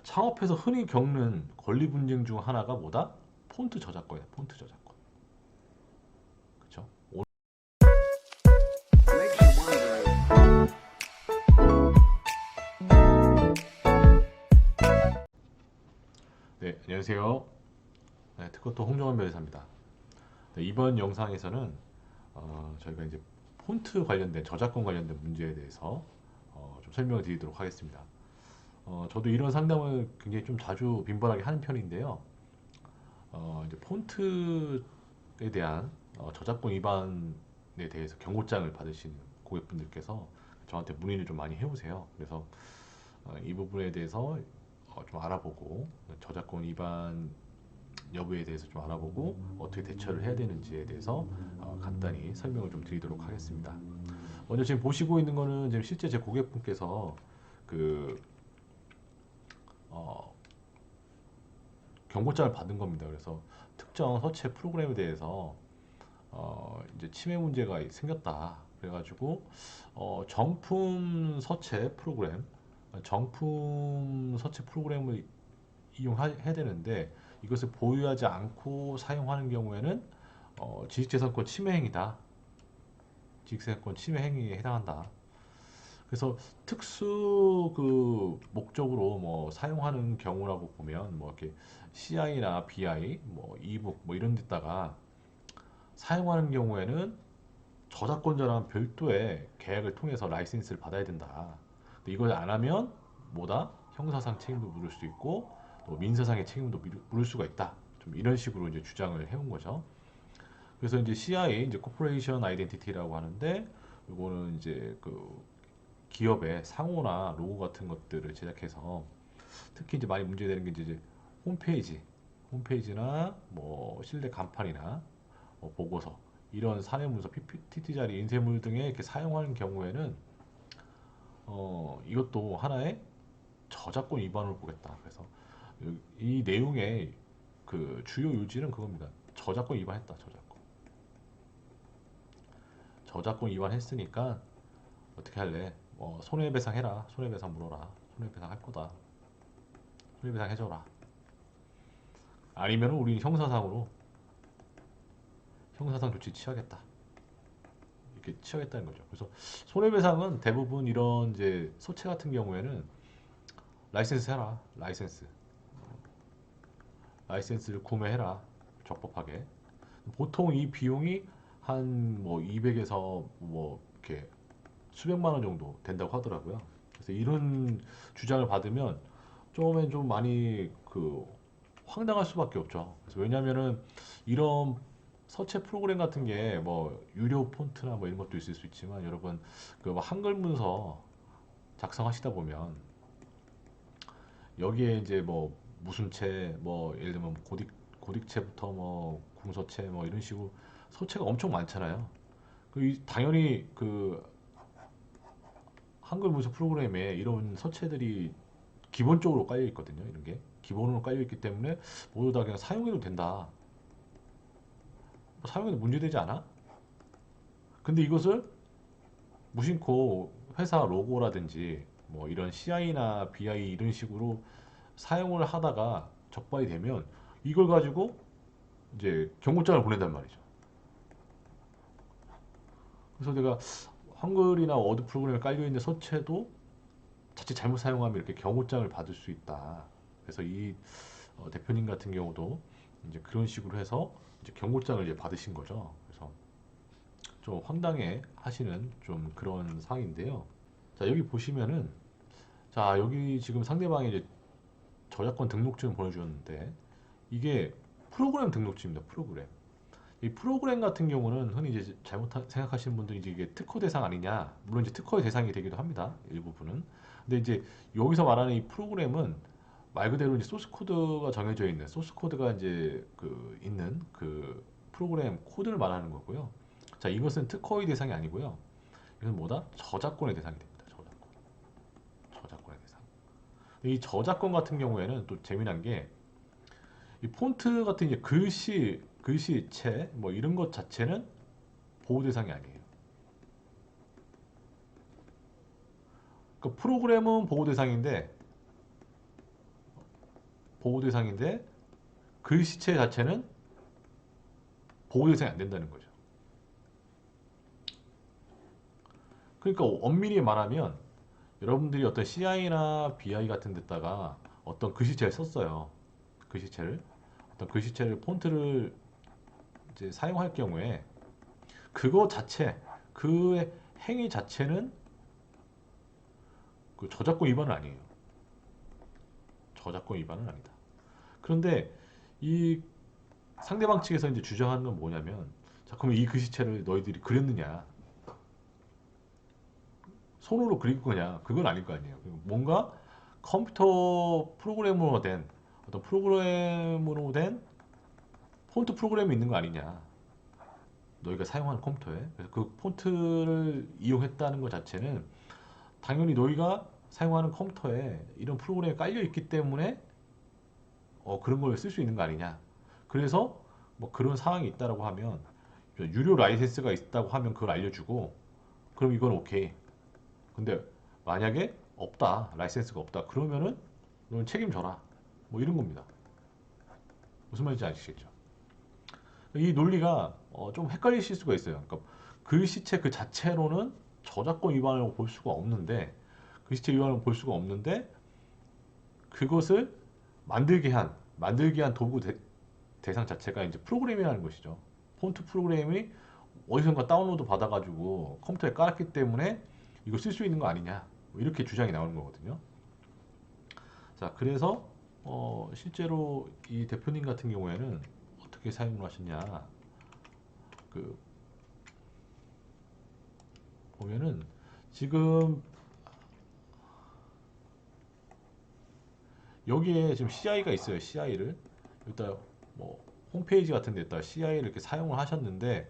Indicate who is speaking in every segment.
Speaker 1: 창업해서 흔히 겪는 권리 분쟁 중 하나가 뭐다? 폰트 저작권이야. 폰트 저작권. 그렇죠?
Speaker 2: Makes you wonder.
Speaker 1: 네, 안녕하세요. 네, 특허토 홍정원 변호사입니다. 네, 이번 영상에서는 저희가 이제 폰트 관련된 저작권 관련된 문제에 대해서 좀 설명을 드리도록 하겠습니다. 저도 이런 상담을 굉장히 좀 자주 빈번하게 하는 편인데요. 이제 폰트에 대한 저작권 위반에 대해서 경고장을 받으신 고객분들께서 저한테 문의를 좀 많이 해오세요. 그래서 이 부분에 대해서 좀 알아보고 저작권 위반 여부에 대해서 좀 알아보고 어떻게 대처를 해야 되는지에 대해서 간단히 설명을 좀 드리도록 하겠습니다. 먼저 지금 보시고 있는 거는 지금 실제 제 고객분께서 그 어, 경고장을 받은 겁니다. 그래서 특정 서체 프로그램에 대해서 이제 침해 문제가 생겼다. 그래가지고 정품 서체 프로그램을 이용해야 되는데 이것을 보유하지 않고 사용하는 경우에는 지식재산권 침해 행위다. 지식재산권 침해 행위에 해당한다. 그래서 특수 그 목적으로 뭐 사용하는 경우라고 보면 뭐 이렇게 CI나 BI, 뭐 이북 뭐 이런 데다가 사용하는 경우에는 저작권자랑 별도의 계약을 통해서 라이센스를 받아야 된다. 근데 이걸 안 하면 뭐다? 형사상 책임도 물을 수 있고 또 민사상의 책임도 물을 수가 있다. 좀 이런 식으로 이제 주장을 해온 거죠. 그래서 이제 CI 이제 코퍼레이션 아이덴티티라고 하는데 이거는 이제 그 기업의 상호나 로고 같은 것들을 제작해서 특히 이제 많이 문제되는 게 이제 홈페이지, 홈페이지나 뭐 실내 간판이나 보고서 이런 사내문서, PPT 자리, 인쇄물 등에 이렇게 사용하는 경우에는 이것도 하나의 저작권 위반으로 보겠다. 그래서 이 내용의 그 주요 요지는 그겁니다. 저작권 위반했다. 저작권 위반했으니까 어떻게 할래? 손해배상 해라. 손해배상 물어라. 손해배상 할 거다. 손해배상 해줘라. 아니면 우리 형사상 조치 취하겠다. 이렇게 취하겠다는 거죠. 그래서 손해배상은 대부분 이런 이제 소체 같은 경우에는 라이센스 해라. 라이센스를 구매해라. 적법하게. 보통 이 비용이 한 뭐 200에서 뭐 이렇게 수백만 원 정도 된다고 하더라고요. 그래서 이런 주장을 받으면 처음엔 좀 많이 그 황당할 수밖에 없죠. 그래서 왜냐면은 이런 서체 프로그램 같은 게 뭐 유료 폰트나 뭐 이런 것도 있을 수 있지만 여러분 그뭐 한글 문서 작성하시다 보면 여기에 이제 뭐 무슨 체 뭐 예를 들면 고딕체부터 뭐 궁서체 뭐 이런 식으로 서체가 엄청 많잖아요. 당연히 그 한글 문서 프로그램에 이런 서체들이 기본적으로 깔려 있거든요. 이런 게 기본으로 깔려 있기 때문에 모두 다 그냥 사용해도 된다. 사용해도 문제되지 않아? 근데 이것을 무심코 회사 로고라든지 뭐 이런 CI나 BI 이런 식으로 사용을 하다가 적발이 되면 이걸 가지고 이제 경고장을 보낸단 말이죠. 그래서 내가 한글이나 워드 프로그램에 깔려 있는 서체도 자칫 잘못 사용하면 이렇게 경고장을 받을 수 있다. 그래서 이 대표님 같은 경우도 이제 그런 식으로 해서 이제 경고장을 이제 받으신 거죠. 그래서 좀 황당해 하시는 좀 그런 상황인데요. 자, 여기 보시면은 자, 여기 지금 상대방이 이제 저작권 등록증을 보내주셨는데 이게 프로그램 등록증입니다. 프로그램. 이 프로그램 같은 경우는 흔히 이제 잘못 생각하시는 분들이 이제 이게 특허 대상 아니냐. 물론 이제 특허의 대상이 되기도 합니다. 일부분은. 근데 이제 여기서 말하는 이 프로그램은 말 그대로 이제 소스 코드가 정해져 있는 소스 코드가 이제 그 있는 그 프로그램 코드를 말하는 거고요. 자, 이것은 특허의 대상이 아니고요. 이건 뭐다? 저작권의 대상이 됩니다. 저작권의 대상. 이 저작권 같은 경우에는 또 재미난 게 이 폰트 같은 이제 글씨체 뭐 이런 것 자체는 보호 대상이 아니에요. 그 프로그램은 보호 대상인데 보호 대상인데 글씨체 자체는 보호 대상이 안 된다는 거죠. 그러니까 엄밀히 말하면 여러분들이 어떤 CI나 BI 같은 데다가 어떤 글씨체를 썼어요. 글씨체를 어떤 글씨체를 폰트를 이제 사용할 경우에 그거 자체 그 행위 자체는 그 저작권 위반은 아니에요. 저작권 위반은 아니다. 그런데 이 상대방 측에서 이제 주장하는 건 뭐냐면, 자, 그러면 이 글씨체를 너희들이 그렸느냐? 손으로 그릴 거냐? 그건 아닐 거 아니에요. 뭔가 컴퓨터 프로그램으로 된 어떤 프로그램으로 된 폰트 프로그램이 있는 거 아니냐? 너희가 사용하는 컴퓨터에. 그래서 그 폰트를 이용했다는 것 자체는 당연히 너희가 사용하는 컴퓨터에 이런 프로그램이 깔려 있기 때문에 그런 걸 쓸 수 있는 거 아니냐. 그래서 뭐 그런 상황이 있다라고 하면 유료 라이센스가 있다고 하면 그걸 알려주고 그럼 이건 오케이. 근데 만약에 없다, 라이센스가 없다, 그러면은 넌 책임져라. 뭐 이런 겁니다. 무슨 말인지 아시겠죠? 이 논리가 좀 헷갈리실 수가 있어요. 그러니까 글씨체 그 자체로는 저작권 위반을 볼 수가 없는데, 글씨체 위반을 볼 수가 없는데 그것을 만들게 한 도구 대상 자체가 이제 프로그램이라는 것이죠. 폰트 프로그램이 어디선가 다운로드 받아가지고 컴퓨터에 깔았기 때문에 이걸 쓸 수 있는 거 아니냐, 뭐 이렇게 주장이 나오는 거거든요. 자, 그래서 실제로 이 대표님 같은 경우에는 어떻게 사용을 하셨냐, 그 보면은 지금 여기에 지금 CI가 있어요. CI를 일단 뭐 홈페이지 같은 데다 CI를 이렇게 사용을 하셨는데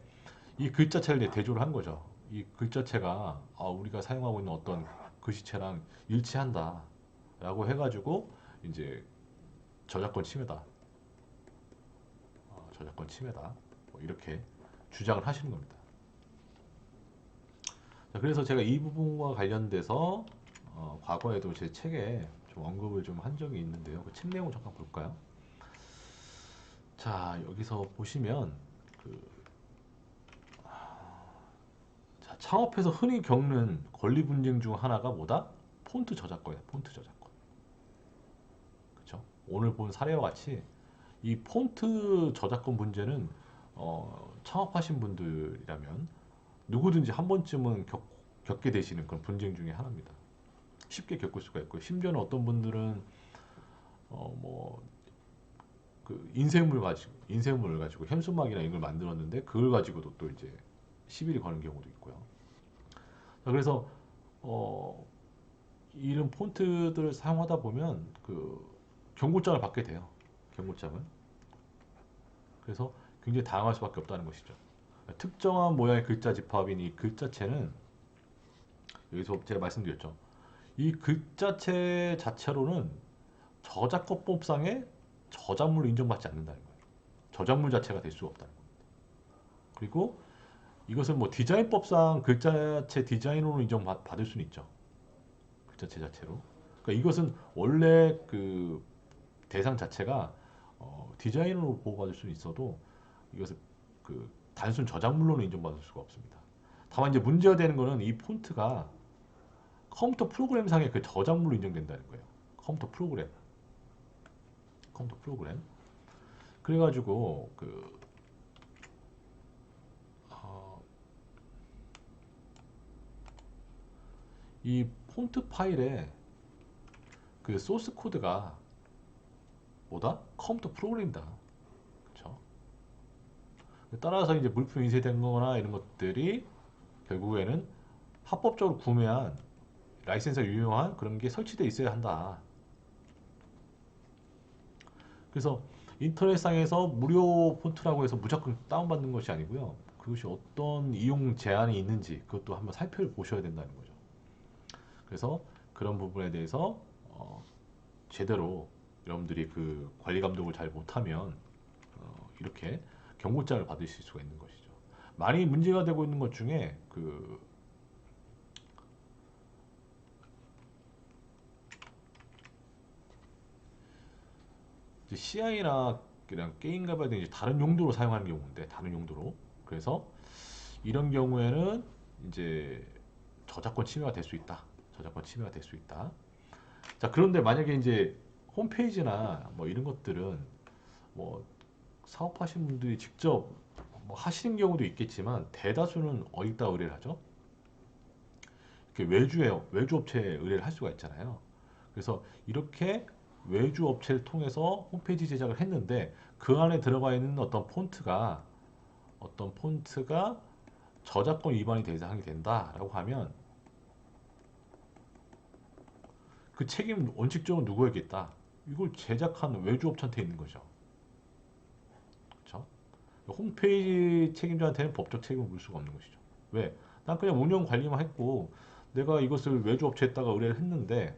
Speaker 1: 이 글자체를 이제 대조를 한 거죠. 이 글자체가 우리가 사용하고 있는 어떤 글씨체랑 일치한다 라고 해가지고 이제 저작권 침해다, 저작권 침해다, 뭐 이렇게 주장을 하시는 겁니다. 자, 그래서 제가 이 부분과 관련돼서 과거에도 제 책에 좀 언급을 좀 한 적이 있는데요. 그 책 내용을 잠깐 볼까요? 자, 여기서 보시면 자, 창업해서 흔히 겪는 권리 분쟁 중 하나가 뭐다? 폰트 저작권이야. 폰트 저작권. 그렇죠? 오늘 본 사례와 같이 이 폰트 저작권 문제는 창업하신 분들이라면 누구든지 한 번쯤은 겪게 되시는 그런 분쟁 중에 하나입니다. 쉽게 겪을 수가 있고, 심지어는 어떤 분들은 뭐 그 인쇄물을 가지고 현수막이나 이걸 만들었는데 그걸 가지고도 또 이제 시비를 거는 경우도 있고요. 자, 그래서 이런 폰트들을 사용하다 보면 그 경고장을 받게 돼요. 경고장을. 그래서 굉장히 당할 수밖에 없다는 것이죠. 특정한 모양의 글자 집합인 이 글자체는, 여기서 제가 말씀드렸죠. 이 글자체 자체로는 저작권법상의 저작물로 인정받지 않는다는 거예요. 저작물 자체가 될 수가 없다는 겁니다. 그리고 이것은 뭐 디자인법상 글자체 디자인으로 인정받을 수는 있죠. 글자체 자체로. 그러니까 이것은 원래 그 대상 자체가 디자인으로 보호받을 수는 있어도 이것을 그 단순 저작물로는 인정받을 수가 없습니다. 다만 이제 문제가 되는 거는 이 폰트가 컴퓨터 프로그램상의 그 저작물로 인정된다는 거예요. 컴퓨터 프로그램. 그래가지고 이 폰트 파일에 그 소스 코드가 뭐다? 컴퓨터 프로그램이다. 그렇죠? 따라서 이제 물품 인쇄된 거나 이런 것들이 결국에는 합법적으로 구매한 라이센스가 유효한 그런 게 설치되어 있어야 한다. 그래서 인터넷상에서 무료 폰트라고 해서 무조건 다운받는 것이 아니고요. 그것이 어떤 이용 제한이 있는지 그것도 한번 살펴보셔야 된다는 거죠. 그래서 그런 부분에 대해서 제대로 여러분들이 그 관리 감독을 잘 못하면 이렇게 경고장을 받으실 수가 있는 것이죠. 많이 문제가 되고 있는 것 중에 CI나 그냥 게임 개발 등 이제 다른 용도로 사용하는 경우인데 다른 용도로 그래서 이런 경우에는 이제 저작권 침해가 될 수 있다. 저작권 침해가 될 수 있다. 자, 그런데 만약에 이제 홈페이지나 뭐 이런 것들은 뭐 사업하시는 분들이 직접 뭐 하시는 경우도 있겠지만 대다수는 어디다 의뢰를 하죠? 이렇게 외주 업체에 의뢰를 할 수가 있잖아요. 그래서 이렇게 외주 업체를 통해서 홈페이지 제작을 했는데 그 안에 들어가 있는 어떤 폰트가 저작권 위반이 대상이 된다라고 하면 그 책임 원칙적으로 누구에게 있다? 이걸 제작한 외주 업체한테 있는 거죠. 그렇죠? 홈페이지 책임자한테는 법적 책임을 물 수가 없는 것이죠. 왜? 난 그냥 운영 관리만 했고 내가 이것을 외주 업체에다가 의뢰를 했는데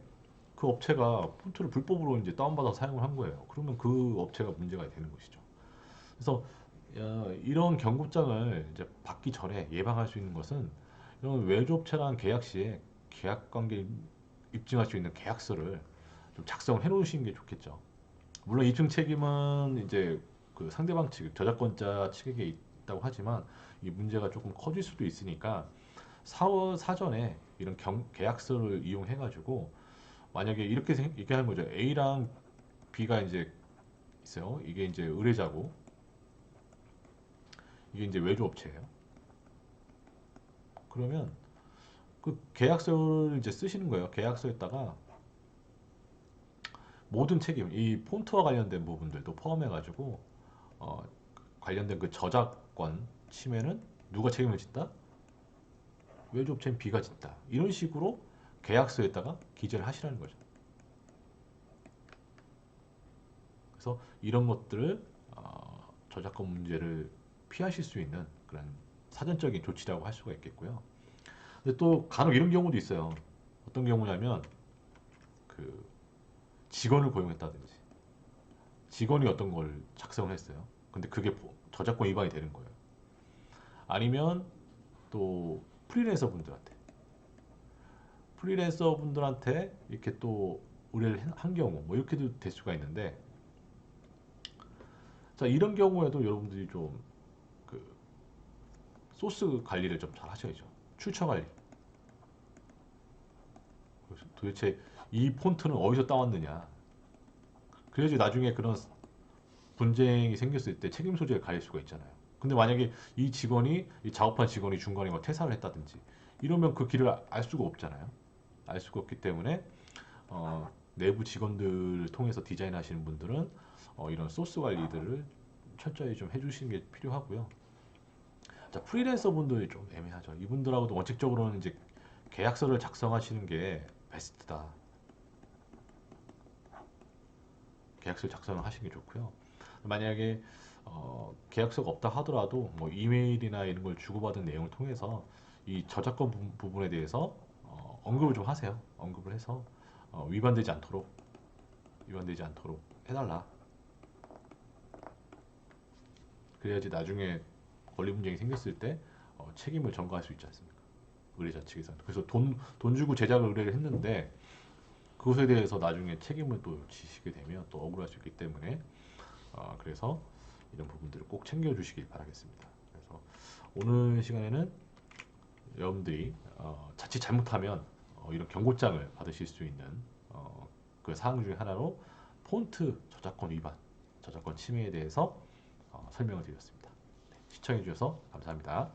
Speaker 1: 그 업체가 폰트를 불법으로 이제 다운받아서 사용을 한 거예요. 그러면 그 업체가 문제가 되는 것이죠. 그래서 이런 경고장을 이제 받기 전에 예방할 수 있는 것은 이런 외주업체랑 계약 시에 계약 관계를 입증할 수 있는 계약서를 좀 작성을 해 놓으시는 게 좋겠죠. 물론 입증 책임은 이제 그 상대방 측, 저작권자 측에게 있다고 하지만 이 문제가 조금 커질 수도 있으니까 사전에 이런 계약서를 이용해 가지고 만약에 이렇게 하는 거죠. A랑 B가 이제 있어요. 이게 이제 의뢰자고 이게 이제 외주업체예요. 그러면 그 계약서를 이제 쓰시는 거예요. 계약서에다가 모든 책임, 이 폰트와 관련된 부분들도 포함해가지고 관련된 그 저작권 침해는 누가 책임을 진다? 외주업체는 B가 진다. 이런 식으로 계약서에다가 기재를 하시라는 거죠. 그래서 이런 것들을 저작권 문제를 피하실 수 있는 그런 사전적인 조치라고 할 수가 있겠고요. 근데 또 간혹 이런 경우도 있어요. 어떤 경우냐면 그 직원을 고용했다든지 직원이 어떤 걸 작성을 했어요. 근데 그게 저작권 위반이 되는 거예요. 아니면 또 프리랜서 분들한테 이렇게 또 의뢰를 한 경우 뭐 이렇게도 될 수가 있는데 자 이런 경우에도 여러분들이 좀 그 소스 관리를 좀 잘 하셔야죠. 출처 관리. 도대체 이 폰트는 어디서 따왔느냐. 그래야지 나중에 그런 분쟁이 생겼을 때 책임 소재를 가릴 수가 있잖아요. 근데 만약에 이 작업한 직원이 중간에 뭐 퇴사를 했다든지 이러면 그 길을 알 수가 없잖아요. 알 수가 없기 때문에 내부 직원들을 통해서 디자인하시는 분들은 이런 소스 관리들을 철저히 좀 해주시는 게 필요하고요. 자, 프리랜서 분들이 좀 애매하죠. 이분들하고도 원칙적으로는 이제 계약서를 작성하시는 게 베스트다. 계약서 작성을 하시는 게 좋고요. 만약에 계약서가 없다 하더라도 뭐 이메일이나 이런 걸 주고받은 내용을 통해서 이 저작권 부분에 대해서 언급을 좀 하세요. 언급을 해서 위반되지 않도록 해달라. 그래야지 나중에 권리 분쟁이 생겼을 때 책임을 전가할 수 있지 않습니까? 의뢰자 측에서. 그래서 돈 주고 제작을 의뢰를 했는데 그것에 대해서 나중에 책임을 또 지시게 되면 또 억울할 수 있기 때문에 그래서 이런 부분들을 꼭 챙겨주시길 바라겠습니다. 그래서 오늘 시간에는 여러분들이 자칫 잘못하면 이런 경고장을 받으실 수 있는 그 사항 중에 하나로 폰트 저작권 위반, 저작권 침해에 대해서 설명을 드렸습니다. 네, 시청해 주셔서 감사합니다.